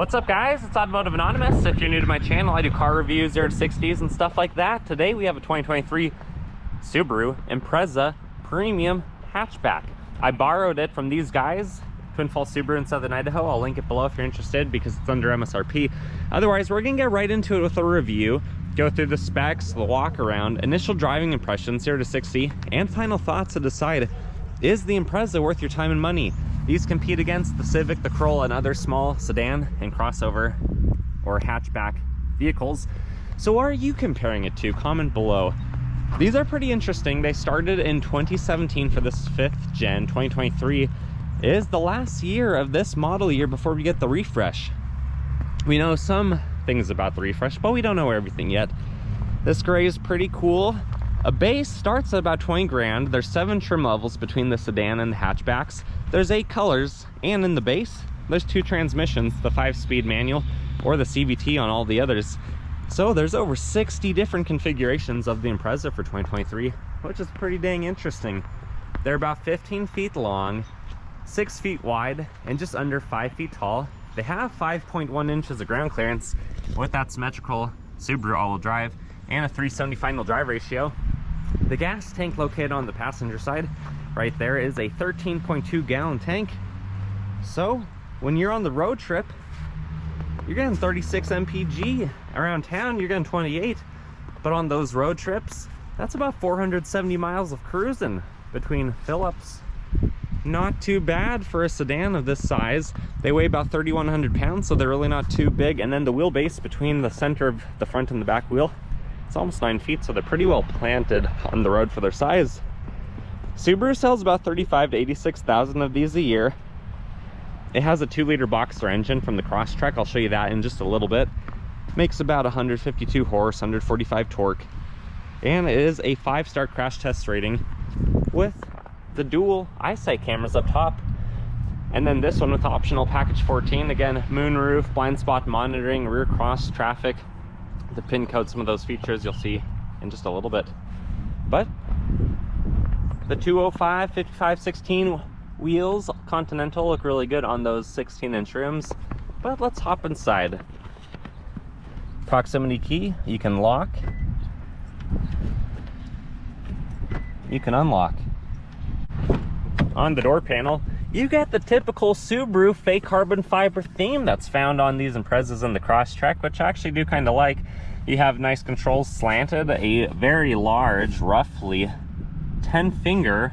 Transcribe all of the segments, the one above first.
What's up, guys? It's Automotive Anonymous. If you're new to my channel, I do car reviews, 0 to 60s and stuff like that. Today we have a 2023 Subaru Impreza Premium Hatchback. I borrowed it from these guys, Twin Falls Subaru in Southern Idaho. I'll link it below if you're interested because it's under MSRP. Otherwise, we're gonna get right into it with a review, go through the specs, the walk around, initial driving impressions, 0 to 60, and final thoughts to decide, is the Impreza worth your time and money? These compete against the Civic, the Corolla, and other small sedan and crossover or hatchback vehicles. So what are you comparing it to? Comment below. These are pretty interesting. They started in 2017 for this 5th gen. 2023 is the last year of this model year before we get the refresh. We know some things about the refresh, but we don't know everything yet. This gray is pretty cool. A base starts at about 20 grand. There's 7 trim levels between the sedan and the hatchbacks. There's 8 colors, and in the base, there's 2 transmissions, the 5-speed manual or the CVT on all the others. So there's over 60 different configurations of the Impreza for 2023, which is pretty dang interesting. They're about 15 feet long, 6 feet wide, and just under 5 feet tall. They have 5.1 inches of ground clearance with that symmetrical Subaru all-wheel drive and a 370 final drive ratio. The gas tank located on the passenger side right there is a 13.2 gallon tank. So when you're on the road trip, you're getting 36 mpg. Around town, you're getting 28. But on those road trips, that's about 470 miles of cruising between fill-ups. Not too bad for a sedan of this size. They weigh about 3,100 pounds, so they're really not too big. And then the wheelbase between the center of the front and the back wheel, it's almost 9 feet, so they're pretty well planted on the road for their size. Subaru sells about 35 to 86,000 of these a year. It has a 2-liter Boxer engine from the Crosstrek. I'll show you that in just a little bit. Makes about 152 horse, 145 torque. And it is a 5-star crash test rating with the dual eyesight cameras up top. And then this one with optional package 14. Again, moonroof, blind spot monitoring, rear cross traffic. To pin code some of those features you'll see in just a little bit. But the 205 55 16 wheels Continental look really good on those 16-inch rims. But let's hop inside. Proximity key, you can lock, you can unlock. On the door panel, you get the typical Subaru fake carbon fiber theme that's found on these Imprezas and the Crosstrek, which I actually do kind of like. You have nice controls slanted, a very large, roughly 10-finger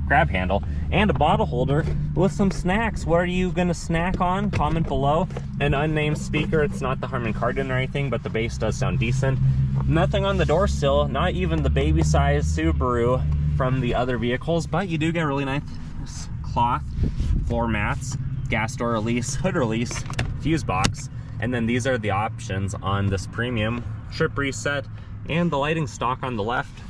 grab handle, and a bottle holder with some snacks. What are you gonna snack on? Comment below. An unnamed speaker. It's not the Harman Kardon or anything, but the bass does sound decent. Nothing on the door sill, not even the baby-sized Subaru from the other vehicles, but you do get really nice cloth floor mats, gas door release, hood release, fuse box. And then these are the options on this premium: trip reset and the lighting stalk on the left.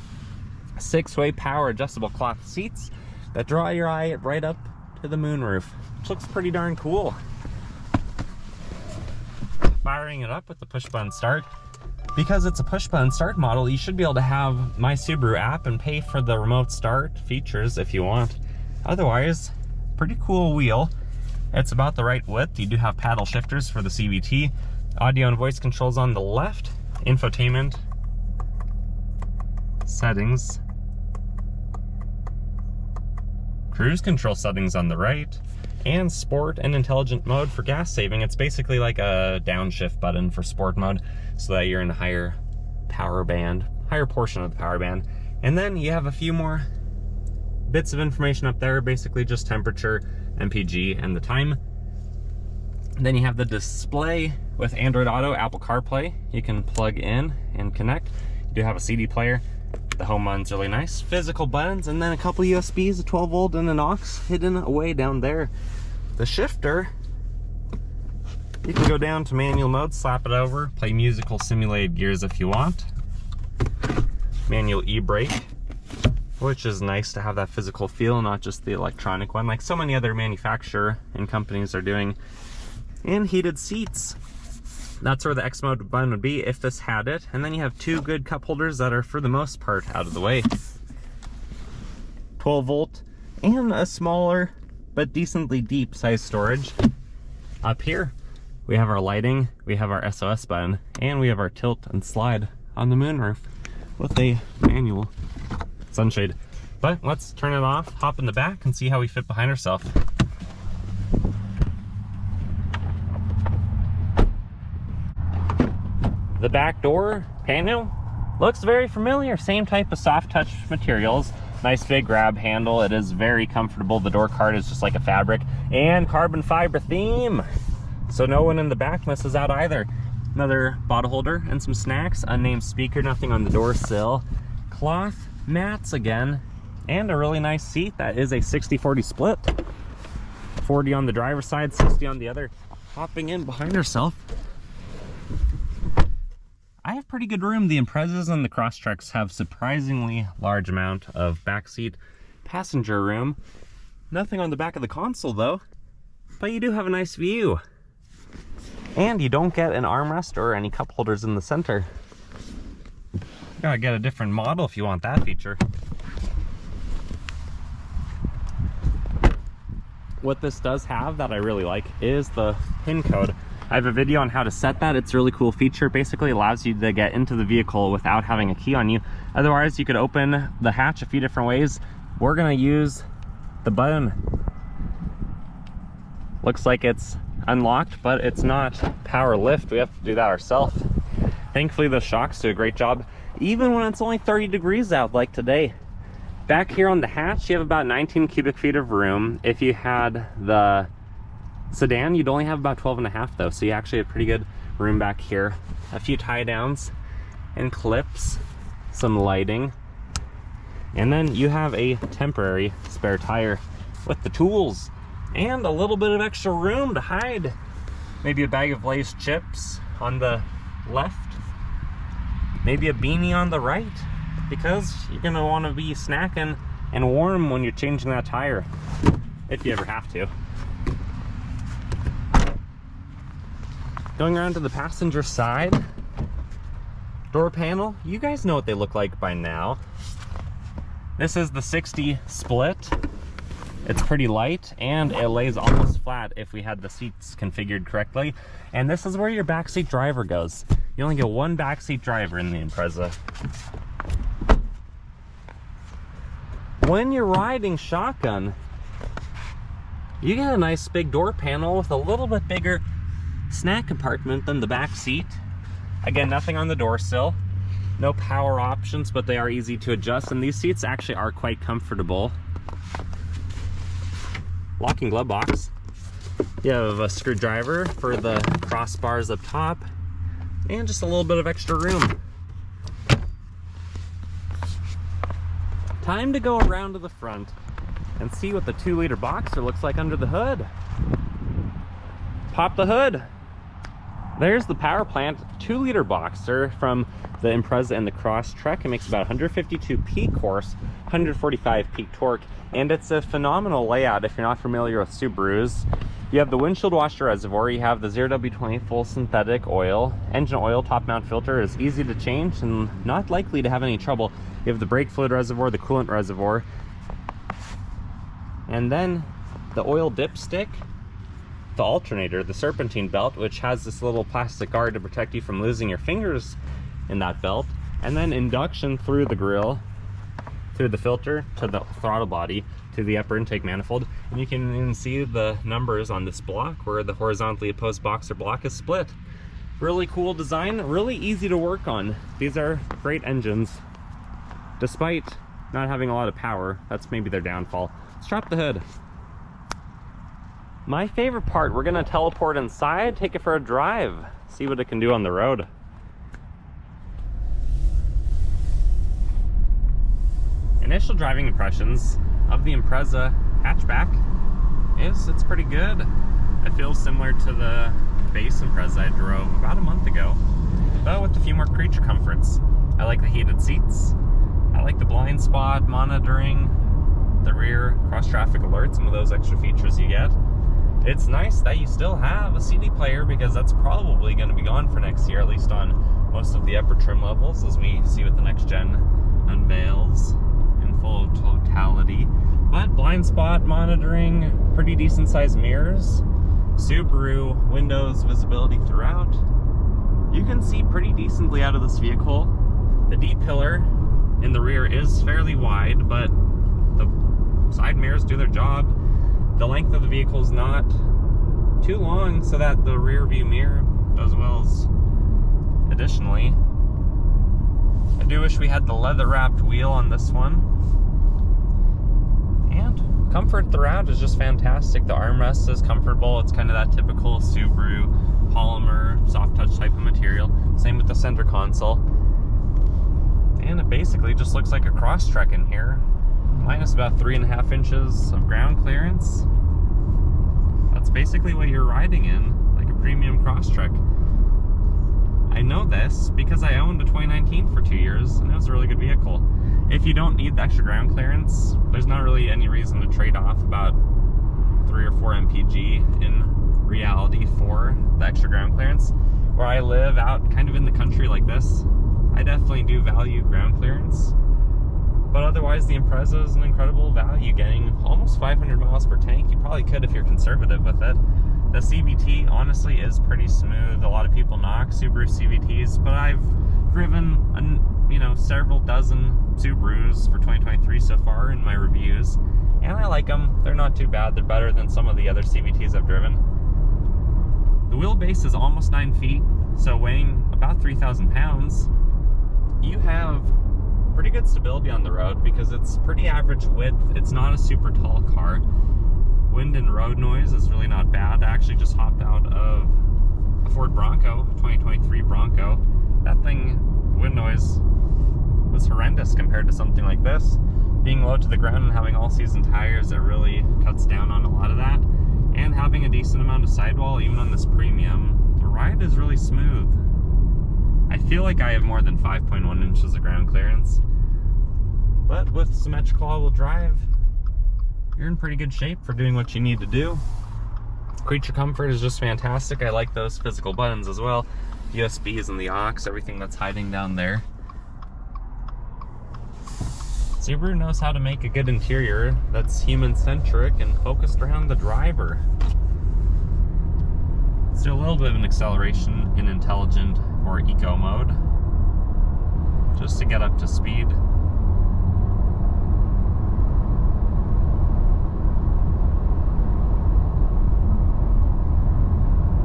6-way power adjustable cloth seats that draw your eye right up to the moonroof, which looks pretty darn cool. Firing it up with the push button start. Because it's a push button start model, you should be able to have My Subaru app and pay for the remote start features if you want. Otherwise, pretty cool wheel. It's about the right width. You do have paddle shifters for the CVT. Audio and voice controls on the left. Infotainment. Settings. Cruise control settings on the right. And sport and intelligent mode for gas saving. It's basically like a downshift button for sport mode, so that you're in a higher power band, higher portion of the power band. And then you have a few more bits of information up there, basically just temperature, MPG, and the time. Then you have the display with Android Auto, Apple CarPlay. You can plug in and connect. You do have a CD player. The home button's really nice. Physical buttons, and then a couple USBs, a 12-volt and an aux hidden away down there. The shifter, you can go down to manual mode, slap it over, play musical simulated gears if you want. Manual e-brake, which is nice to have that physical feel, not just the electronic one, like so many other manufacturer and companies are doing. And heated seats. That's where the X mode button would be if this had it. And then you have 2 good cup holders that are for the most part out of the way. 12-volt and a smaller but decently deep size storage up here. We have our lighting, we have our SOS button, and we have our tilt and slide on the moonroof with a manual sunshade. But let's turn it off, hop in the back, and see how we fit behind ourselves. The back door panel looks very familiar. Same type of soft touch materials. Nice big grab handle. It is very comfortable. The door card is just like a fabric, and carbon fiber theme, so no one in the back misses out either. Another bottle holder and some snacks. Unnamed speaker, nothing on the door sill. Cloth mats again, and a really nice seat. That is a 60-40 split. 40 on the driver's side, 60 on the other. Hopping in behind herself, I have pretty good room. The Imprezas and the Crosstreks have surprisingly large amount of backseat passenger room. Nothing on the back of the console though, but you do have a nice view. And you don't get an armrest or any cup holders in the center. You gotta get a different model if you want that feature. What this does have that I really like is the pin code. I have a video on how to set that. It's a really cool feature. Basically allows you to get into the vehicle without having a key on you. Otherwise, you could open the hatch a few different ways. We're gonna use the button. Looks like it's unlocked, but it's not power lift. We have to do that ourselves. Thankfully, the shocks do a great job, even when it's only 30 degrees out like today. Back here on the hatch, you have about 19 cubic feet of room. If you had the sedan, you'd only have about 12.5 though, so you actually have pretty good room back here. A few tie downs and clips, some lighting, and then you have a temporary spare tire with the tools and a little bit of extra room to hide maybe a bag of Lay's chips on the left, maybe a beanie on the right, because you're gonna want to be snacking and warm when you're changing that tire, if you ever have to. Going around to the passenger side, door panel, you guys know what they look like by now. This is the 60 split. It's pretty light and it lays almost flat if we had the seats configured correctly. And this is where your backseat driver goes. You only get one backseat driver in the Impreza. When you're riding shotgun, you get a nice big door panel with a little bit bigger snack compartment than the back seat. Again, nothing on the door sill, no power options, but they are easy to adjust, and these seats actually are quite comfortable. Locking glove box. You have a screwdriver for the crossbars up top, and just a little bit of extra room. Time to go around to the front and see what the 2-liter Boxer looks like under the hood. Pop the hood. There's the power plant 2-liter Boxer from the Impreza and the Crosstrek. It makes about 152 peak horse, 145 peak torque, and it's a phenomenal layout if you're not familiar with Subarus. You have the windshield washer reservoir, you have the 0W20 full synthetic oil, engine oil, top mount filter is easy to change and not likely to have any trouble. You have the brake fluid reservoir, the coolant reservoir, and then the oil dipstick, the alternator, the serpentine belt, which has this little plastic guard to protect you from losing your fingers in that belt, and then induction through the grill, through the filter, to the throttle body, to the upper intake manifold. And you can even see the numbers on this block where the horizontally opposed Boxer block is split. Really cool design, really easy to work on. These are great engines, despite not having a lot of power. That's maybe their downfall. Let's drop the hood. My favorite part, we're gonna teleport inside, take it for a drive, see what it can do on the road. Initial driving impressions of the Impreza hatchback is it's pretty good. It feels similar to the base Impreza I drove about a month ago, but with a few more creature comforts. I like the heated seats. I like the blind spot monitoring, the rear cross traffic alert, some of those extra features you get. It's nice that you still have a CD player, because that's probably going to be gone for next year, at least on most of the upper trim levels, as we see what the next gen unveils in full totality. But blind spot monitoring, pretty decent sized mirrors, Subaru windows visibility throughout. You can see pretty decently out of this vehicle. The D-pillar in the rear is fairly wide, but the side mirrors do their job. The length of the vehicle is not too long so that the rear view mirror, as well as additionally, I do wish we had the leather wrapped wheel on this one. And comfort throughout is just fantastic. The armrest is comfortable. It's kind of that typical Subaru polymer, soft touch type of material. Same with the center console. And it basically just looks like a Crosstrek in here, minus about 3.5 inches of ground clearance. That's basically what you're riding in, like a premium Crosstrek. I know this because I owned a 2019 for 2 years, and it was a really good vehicle. If you don't need the extra ground clearance, there's not really any reason to trade off about 3 or 4 mpg in reality for the extra ground clearance. Where I live out kind of in the country like this, I definitely do value ground clearance. But otherwise, the Impreza is an incredible value, getting almost 500 miles per tank. You probably could if you're conservative with it. The CVT honestly is pretty smooth. A lot of people knock Subaru CVTs, but I've driven several dozen Subarus for 2023 so far in my reviews, and I like them. They're not too bad. They're better than some of the other CVTs I've driven. The wheelbase is almost 9 feet, so weighing about 3,000 pounds, you have pretty good stability on the road because it's pretty average width. It's not a super tall car. Wind and road noise is really not bad. I actually just hopped out of a Ford Bronco, 2023 Bronco. That thing, wind noise was horrendous compared to something like this. Being low to the ground and having all-season tires, it really cuts down on a lot of that. And having a decent amount of sidewall, even on this premium, the ride is really smooth. I feel like I have more than 5.1 inches of ground clearance. But with symmetrical all-wheel drive, you're in pretty good shape for doing what you need to do. Creature comfort is just fantastic. I like those physical buttons as well. USBs and the aux, everything that's hiding down there. Subaru knows how to make a good interior that's human-centric and focused around the driver. Let's do a little bit of an acceleration in intelligent or eco mode, just to get up to speed.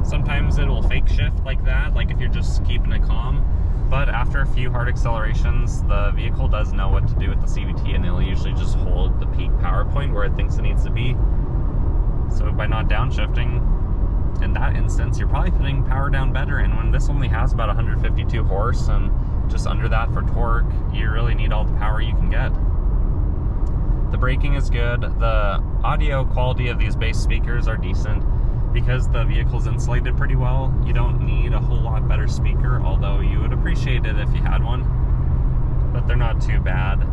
Sometimes it will fake shift like that, like if you're just keeping it calm. But after a few hard accelerations, the vehicle does know what to do with the CVT, and it'll usually just hold the peak power point where it thinks it needs to be. So by not downshifting, in that instance, you're probably putting power down better. And when this only has about 152 horse and just under that for torque, you really need all the power you can get. The braking is good. The audio quality of these bass speakers are decent. Because the vehicle's insulated pretty well, you don't need a whole lot better speaker, although you would appreciate it if you had one. But they're not too bad.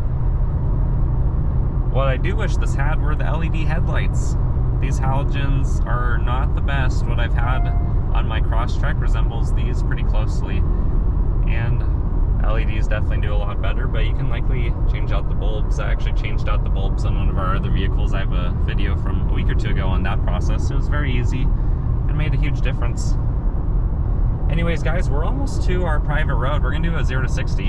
What I do wish this had were the LED headlights. These halogens are not the best. What I've had on my Crosstrek resembles these pretty closely. And LEDs definitely do a lot better, but you can likely change out the bulbs. I actually changed out the bulbs on one of our other vehicles. I have a video from a week or two ago on that process. It was very easy and made a huge difference. Anyways, guys, we're almost to our private road. We're gonna do a 0 to 60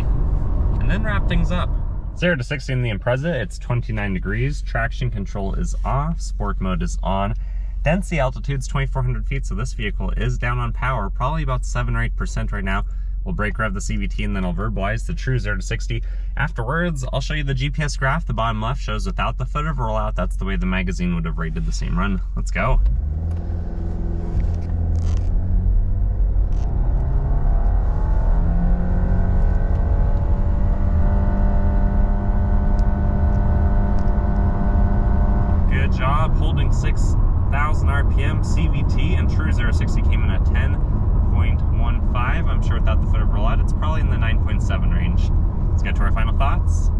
and then wrap things up. 0 to 60 in the Impreza, it's 29 degrees. Traction control is off, sport mode is on. Density altitude's 2,400 feet, so this vehicle is down on power, probably about 7 or 8% right now. We'll brake rev the CVT and then I'll verbalize the true 0 to 60. Afterwards, I'll show you the GPS graph. The bottom left shows without the foot of rollout. That's the way the magazine would have rated the same run. Let's go. Good job holding 6,000 RPM. CVT and true 0 to 60 came in at 10.15. I'm sure without the foot of rollout, it's probably in the 9.7 range. Let's get to our final thoughts.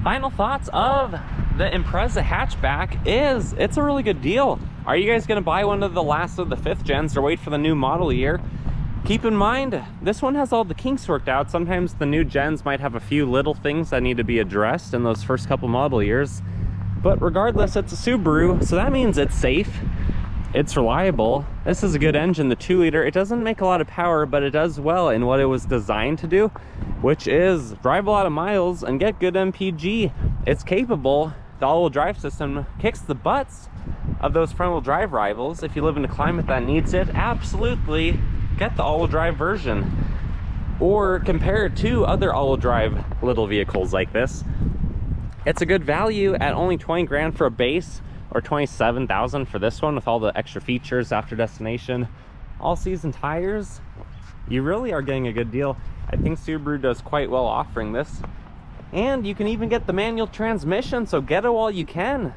Final thoughts of the Impreza hatchback is, it's a really good deal. Are you guys gonna buy one of the last of the 5th gens or wait for the new model year? Keep in mind, this one has all the kinks worked out. Sometimes the new gens might have a few little things that need to be addressed in those first couple model years. But regardless, it's a Subaru, so that means it's safe, it's reliable. This is a good engine, the 2-liter. It doesn't make a lot of power, but it does well in what it was designed to do, which is drive a lot of miles and get good MPG. It's capable. The all-wheel drive system kicks the butts of those front-wheel drive rivals. If you live in a climate that needs it, absolutely get the all-wheel drive version. Or compare it to other all-wheel drive little vehicles like this. It's a good value at only 20 grand for a base, or 27,000 for this one with all the extra features, after destination, all season tires. You really are getting a good deal. I think Subaru does quite well offering this. And you can even get the manual transmission, so get it while you can.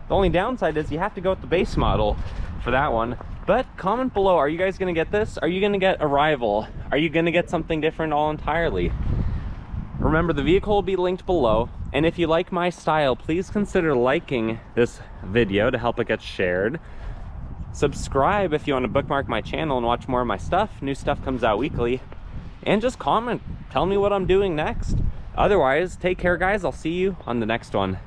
The only downside is you have to go with the base model for that one. But comment below, are you guys gonna get this? Are you gonna get a rival? Are you gonna get something different all entirely? Remember, the vehicle will be linked below. And if you like my style, please consider liking this video to help it get shared. Subscribe if you want to bookmark my channel and watch more of my stuff. New stuff comes out weekly. And just comment, tell me what I'm doing next. Otherwise, take care guys, I'll see you on the next one.